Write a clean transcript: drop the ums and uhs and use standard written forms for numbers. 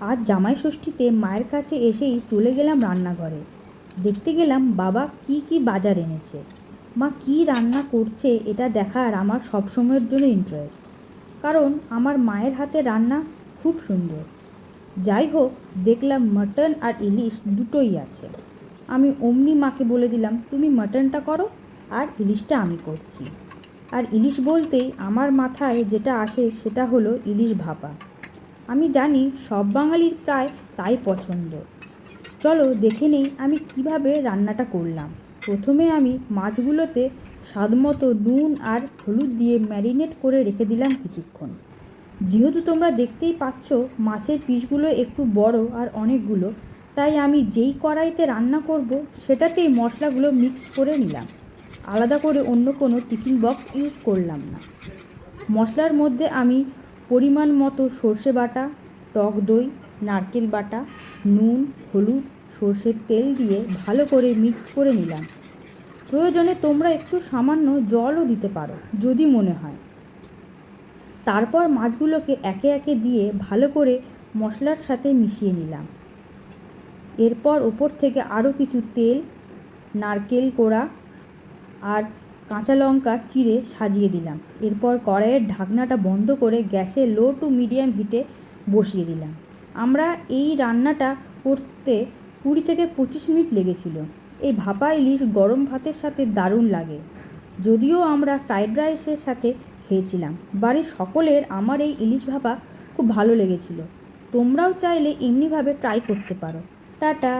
আজ জামাই ষষ্ঠীতে মায়ের কাছে এসেই চলে গেলাম রান্নাঘরে। দেখতে গেলাম বাবা কি কি বাজার এনেছে। মা কি রান্না করছে এটা দেখার আমার সবসময়ের জন্য ইন্টারেস্ট, কারণ আমার মায়ের হাতে রান্না খুব সুন্দর। যাই হোক, দেখলাম মাটন আর ইলিশ দুটোই আছে। আমি অমনি মাকে বলে দিলাম, তুমি মাটনটা করো আর ইলিশটা আমি করছি। আর ইলিশ বলতেই আমার মাথায় যেটা আসে সেটা হলো ইলিশ ভাপা। আমি জানি সব বাঙালির প্রায় তাই পছন্দ। চলো দেখে নেই আমি কিভাবে রান্নাটা করলাম। প্রথমে আমি মাছগুলোতে স্বাদমতো নুন আর হলুদ দিয়ে ম্যারিনেট করে রেখে দিলাম কিছুক্ষণ। যেহেতু তোমরা দেখতেই পাচ্ছ মাছের পিসগুলো একটু বড় আর অনেকগুলো, তাই আমি যেই কড়াইতে রান্না করব সেটাতেই মশলাগুলো মিক্সড করে নিলাম। আলাদা করে অন্য কোনো টিফিন বক্স ইউজ করলাম না। মশলার মধ্যে আমি পরিমাণ মতো সর্ষে বাটা, টক দই, নারকেল বাটা, নুন, হলুদ, সর্ষের তেল দিয়ে ভালো করে মিক্সড করে নিলাম। প্রয়োজনে তোমরা একটু সামান্য জলও দিতে পারো যদি মনে হয়। তারপর মাছগুলোকে একে একে দিয়ে ভালো করে মশলার সাথে মিশিয়ে নিলাম। এরপর ওপর থেকে আরও কিছু তেল, নারকেল কোড়া আর কাঁচা লঙ্কা চিড়ে সাজিয়ে দিলাম। এরপর কড়াইয়ের ঢাকনাটা বন্ধ করে গ্যাসে লো টু মিডিয়াম হিটে বসিয়ে দিলাম। আমরা এই রান্নাটা করতে 20 থেকে 25 মিনিট লেগেছিল। এই ভাপা ইলিশ গরম ভাতের সাথে দারুণ লাগে। যদিও আমরা ফ্রাইড রাইসের সাথে খেয়েছিলাম, বাড়ির সকলের আমার এই ইলিশ ভাপা খুব ভালো লেগেছিল। তোমরাও চাইলে এমনিভাবে ট্রাই করতে পারো। টাটা।